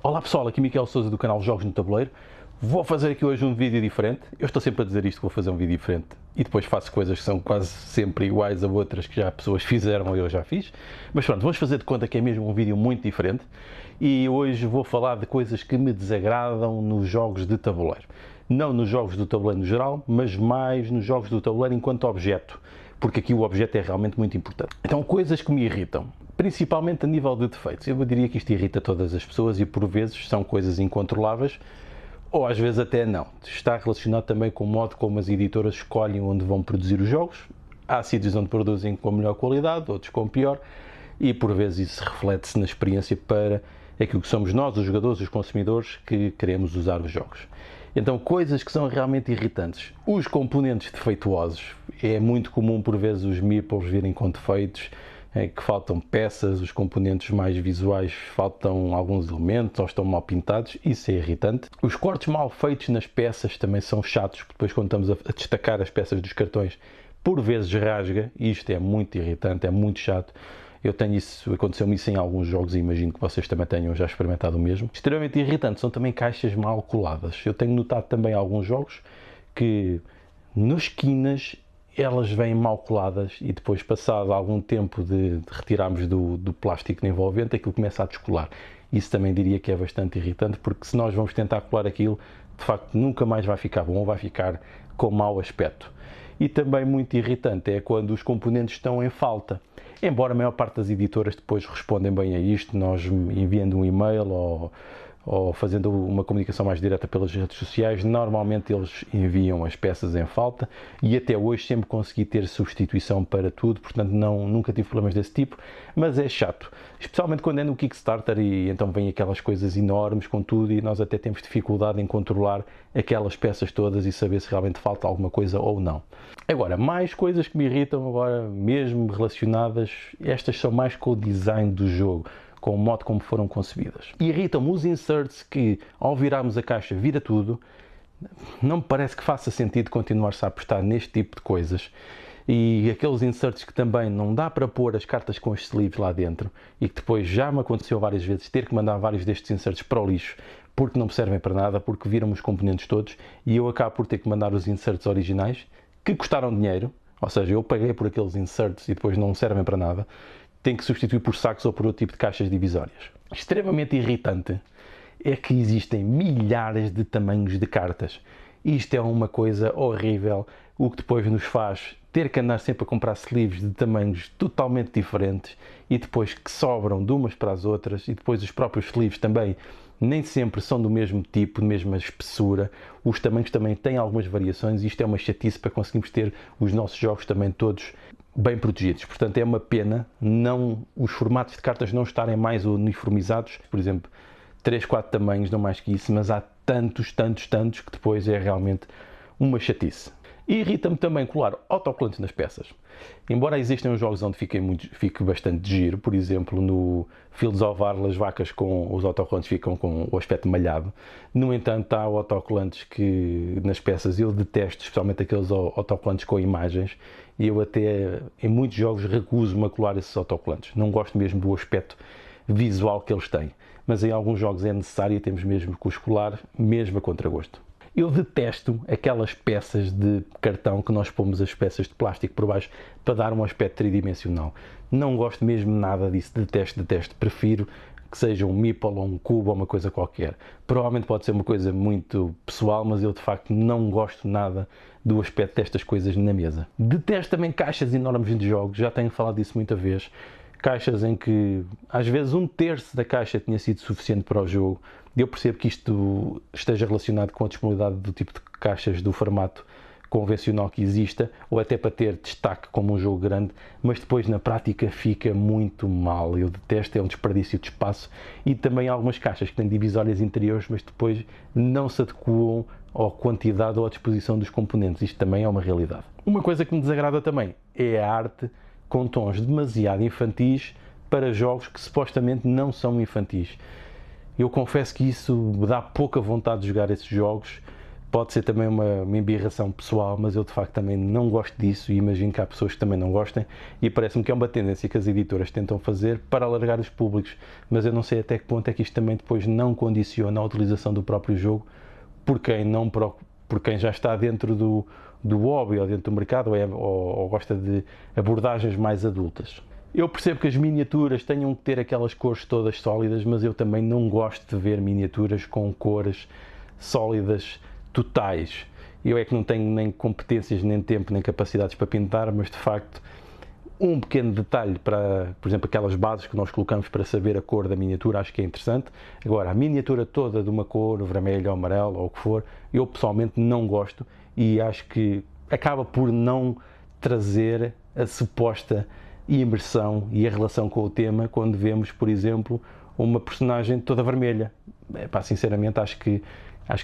Olá pessoal, aqui Miquel Sousa do canal Jogos no Tabuleiro. Vou fazer aqui hoje um vídeo diferente. Eu estou sempre a dizer isto, que vou fazer um vídeo diferente e depois faço coisas que são quase sempre iguais a outras que já pessoas fizeram ou eu já fiz. Mas pronto, vamos fazer de conta que é mesmo um vídeo muito diferente e hoje vou falar de coisas que me desagradam nos jogos de tabuleiro. Não nos jogos do tabuleiro no geral, mas mais nos jogos do tabuleiro enquanto objeto, porque aqui o objeto é realmente muito importante. Então, coisas que me irritam, principalmente a nível de defeitos. Eu diria que isto irrita todas as pessoas e por vezes são coisas incontroláveis, ou às vezes até não. Está relacionado também com o modo como as editoras escolhem onde vão produzir os jogos. Há sítios onde produzem com melhor qualidade, outros com pior, e por vezes isso reflete-se na experiência para aquilo que somos nós, os jogadores, os consumidores, que queremos usar os jogos. Então, coisas que são realmente irritantes. Os componentes defeituosos. É muito comum por vezes os meeples virem com defeitos, que faltam peças, os componentes mais visuais faltam alguns elementos ou estão mal pintados, isso é irritante. Os cortes mal feitos nas peças também são chatos, porque depois quando estamos a destacar as peças dos cartões, por vezes rasga, e isto é muito irritante, é muito chato. Eu tenho isso, aconteceu-me isso em alguns jogos e imagino que vocês também tenham já experimentado o mesmo. Extremamente irritante são também caixas mal coladas. Eu tenho notado também alguns jogos que nas esquinas elas vêm mal coladas e depois, passado algum tempo de retirarmos do plástico envolvente, aquilo começa a descolar. Isso também diria que é bastante irritante, porque se nós vamos tentar colar aquilo, de facto nunca mais vai ficar bom ou vai ficar com mau aspecto. E também muito irritante é quando os componentes estão em falta. Embora a maior parte das editoras depois respondem bem a isto, nós enviando um e-mail ou fazendo uma comunicação mais direta pelas redes sociais, normalmente eles enviam as peças em falta e até hoje sempre consegui ter substituição para tudo, portanto nunca tive problemas desse tipo, mas é chato, especialmente quando é no Kickstarter e então vem aquelas coisas enormes com tudo e nós até temos dificuldade em controlar aquelas peças todas e saber se realmente falta alguma coisa ou não. Agora, mais coisas que me irritam agora, mesmo relacionadas, estas são mais com o design do jogo, com o modo como foram concebidas. Irritam-me os inserts que, ao virarmos a caixa, vira tudo. Não me parece que faça sentido continuar-se a apostar neste tipo de coisas. E aqueles inserts que também não dá para pôr as cartas com os sleeves lá dentro e que depois já me aconteceu várias vezes ter que mandar vários destes inserts para o lixo porque não me servem para nada, porque viram os componentes todos e eu acabo por ter que mandar os inserts originais que custaram dinheiro, ou seja, eu paguei por aqueles inserts e depois não servem para nada, tenho que substituir por sacos ou por outro tipo de caixas divisórias. Extremamente irritante é que existem milhares de tamanhos de cartas. Isto é uma coisa horrível, o que depois nos faz ter que andar sempre a comprar sleeves de tamanhos totalmente diferentes e depois que sobram de umas para as outras e depois os próprios sleeves também nem sempre são do mesmo tipo, de mesma espessura, os tamanhos também têm algumas variações e isto é uma chatice para conseguirmos ter os nossos jogos também todos bem protegidos. Portanto, é uma pena os formatos de cartas não estarem mais uniformizados, por exemplo, 3, 4 tamanhos, não mais que isso, mas há tantos que depois é realmente uma chatice. E irrita-me também colar autocolantes nas peças. Embora existam os jogos onde fique bastante giro, por exemplo, no Fields of Arle, as vacas com os autocolantes ficam com o aspecto malhado. No entanto, há autocolantes que nas peças eu detesto, especialmente aqueles autocolantes com imagens, e eu até em muitos jogos recuso-me a colar esses autocolantes. Não gosto mesmo do aspecto visual que eles têm. Mas em alguns jogos é necessário e temos mesmo que os colar, mesmo a contragosto. Eu detesto aquelas peças de cartão que nós pomos as peças de plástico por baixo para dar um aspecto tridimensional. Não gosto mesmo nada disso, detesto. Prefiro que seja um meeple ou um cubo ou uma coisa qualquer. Provavelmente pode ser uma coisa muito pessoal, mas eu de facto não gosto nada do aspecto destas coisas na mesa. Detesto também caixas enormes de jogos, já tenho falado disso muita vez. Caixas em que às vezes 1/3 da caixa tinha sido suficiente para o jogo. Eu percebo que isto esteja relacionado com a disponibilidade do tipo de caixas do formato convencional que exista, ou até para ter destaque como um jogo grande, mas depois na prática fica muito mal. Eu detesto, é um desperdício de espaço e também há algumas caixas que têm divisórias interiores, mas depois não se adequam à quantidade ou à disposição dos componentes. Isto também é uma realidade. Uma coisa que me desagrada também é a arte com tons demasiado infantis para jogos que supostamente não são infantis. Eu confesso que isso me dá pouca vontade de jogar esses jogos, Pode ser também uma embirração pessoal, mas eu de facto também não gosto disso e imagino que há pessoas que também não gostem e parece-me que é uma tendência que as editoras tentam fazer para alargar os públicos, mas eu não sei até que ponto é que isto também depois não condiciona a utilização do próprio jogo por quem já está dentro do hobby ou dentro do mercado ou gosta de abordagens mais adultas. Eu percebo que as miniaturas tenham que ter aquelas cores todas sólidas, mas eu também não gosto de ver miniaturas com cores sólidas totais. Eu é que não tenho nem competências, nem tempo, nem capacidades para pintar, mas de facto um pequeno detalhe para, por exemplo, aquelas bases que nós colocamos para saber a cor da miniatura, acho que é interessante. Agora, a miniatura toda de uma cor, vermelho ou amarelo ou o que for, eu pessoalmente não gosto e acho que acaba por não trazer a suposta imersão e a relação com o tema quando vemos, por exemplo, uma personagem toda vermelha. Sinceramente, acho que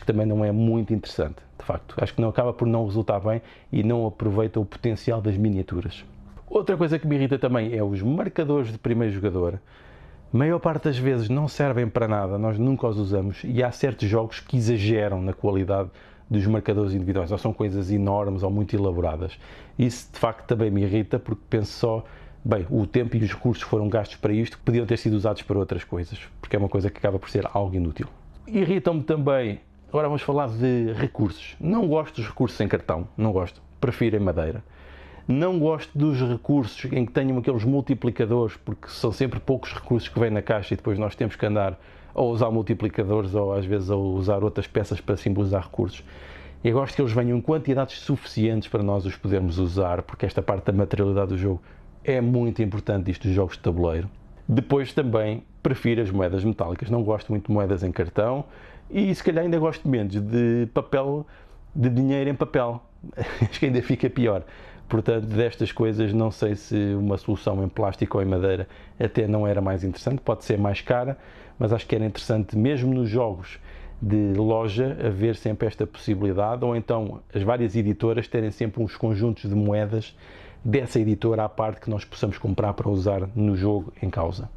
também não é muito interessante, de facto. Acho que não acaba por não resultar bem e não aproveita o potencial das miniaturas. Outra coisa que me irrita também é os marcadores de primeiro jogador. A maior parte das vezes não servem para nada, nós nunca os usamos e há certos jogos que exageram na qualidade dos marcadores individuais, ou são coisas enormes ou muito elaboradas. Isso de facto também me irrita porque penso só, bem, o tempo e os recursos foram gastos para isto que podiam ter sido usados para outras coisas, porque é uma coisa que acaba por ser algo inútil. Irritam-me também. Agora vamos falar de recursos. Não gosto dos recursos em cartão, não gosto. Prefiro em madeira. Não gosto dos recursos em que tenham aqueles multiplicadores, porque são sempre poucos recursos que vêm na caixa e depois nós temos que andar a usar multiplicadores ou às vezes a usar outras peças para simbolizar recursos. Eu gosto que eles venham em quantidades suficientes para nós os podermos usar, porque esta parte da materialidade do jogo é muito importante, isto dos jogos de tabuleiro. Depois também prefiro as moedas metálicas, não gosto muito de moedas em cartão e se calhar ainda gosto menos de papel, de dinheiro em papel. Acho que ainda fica pior. Portanto, destas coisas, não sei se uma solução em plástico ou em madeira até não era mais interessante, pode ser mais cara, mas acho que era interessante mesmo nos jogos de loja haver sempre esta possibilidade, ou então as várias editoras terem sempre uns conjuntos de moedas dessa editora à parte que nós possamos comprar para usar no jogo em causa,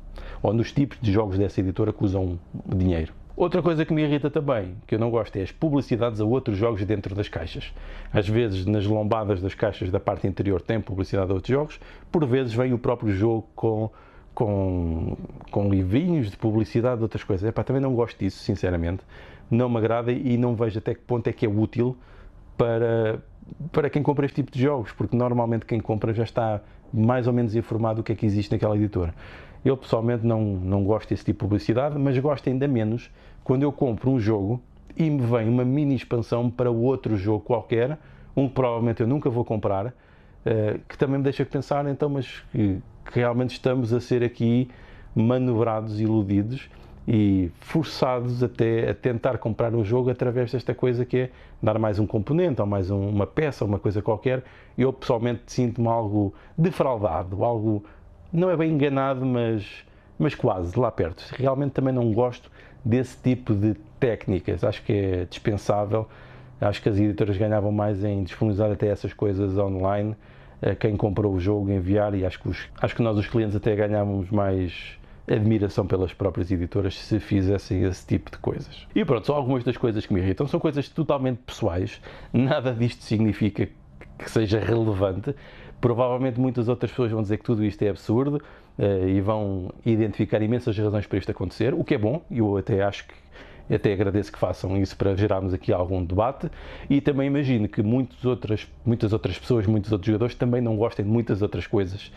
ou nos tipos de jogos dessa editora que usam dinheiro. Outra coisa que me irrita também, que eu não gosto, é as publicidades a outros jogos dentro das caixas. Às vezes, nas lombadas das caixas da parte interior tem publicidade a outros jogos, por vezes vem o próprio jogo com livrinhos de publicidade de outras coisas. Também não gosto disso, sinceramente. Não me agrada e não vejo até que ponto é que é útil para quem compra este tipo de jogos, porque normalmente quem compra já está mais ou menos informado do que é que existe naquela editora. Eu pessoalmente não gosto desse tipo de publicidade, mas gosto ainda menos quando eu compro um jogo e me vem uma mini expansão para outro jogo qualquer, um que provavelmente eu nunca vou comprar, que também me deixa pensar, então, mas que realmente estamos a ser aqui manobrados, iludidos e forçados até a tentar comprar um jogo através desta coisa que é dar mais um componente ou mais uma peça ou uma coisa qualquer. Eu pessoalmente sinto-me algo defraudado, algo, não é bem enganado, mas quase, lá perto. Realmente também não gosto desse tipo de técnicas, acho que é dispensável. Acho que as editoras ganhavam mais em disponibilizar até essas coisas online a quem comprou o jogo, enviar, e acho que nós os clientes até ganhávamos mais admiração pelas próprias editoras se fizessem esse tipo de coisas. E pronto, só algumas das coisas que me irritam, são coisas totalmente pessoais, nada disto significa que seja relevante. Provavelmente muitas outras pessoas vão dizer que tudo isto é absurdo e vão identificar imensas razões para isto acontecer, o que é bom, e eu até acho que até agradeço que façam isso para gerarmos aqui algum debate, e também imagino que muitas outras pessoas, muitos outros jogadores também não gostem de muitas outras coisas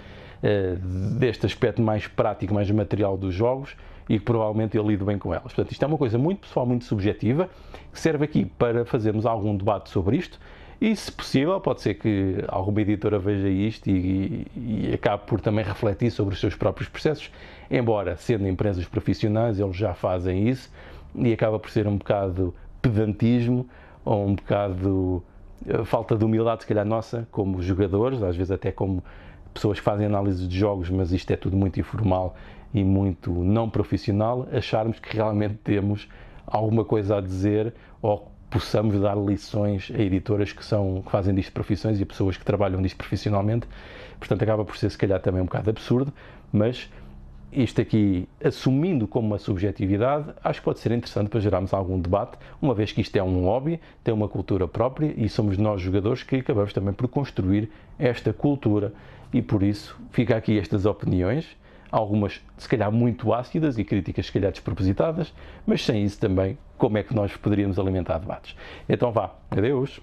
deste aspecto mais prático, mais material dos jogos, e que provavelmente eu lido bem com elas. Portanto, isto é uma coisa muito pessoal, muito subjetiva, que serve aqui para fazermos algum debate sobre isto, e se possível, pode ser que alguma editora veja isto e acabe por também refletir sobre os seus próprios processos, embora sendo empresas profissionais eles já fazem isso, e acaba por ser um bocado pedantismo, ou um bocado falta de humildade, se calhar nossa, como jogadores, às vezes até como pessoas que fazem análise de jogos, mas isto é tudo muito informal e muito não profissional, acharmos que realmente temos alguma coisa a dizer ou possamos dar lições a editoras que fazem disto profissões e a pessoas que trabalham disto profissionalmente. Portanto, acaba por ser se calhar também um bocado absurdo, mas isto aqui, assumindo como uma subjetividade, acho que pode ser interessante para gerarmos algum debate, uma vez que isto é um hobby, tem uma cultura própria e somos nós jogadores que acabamos também por construir esta cultura e por isso fica aqui estas opiniões, algumas se calhar muito ácidas e críticas se calhar despropositadas, mas sem isso também como é que nós poderíamos alimentar debates. Então vá, adeus!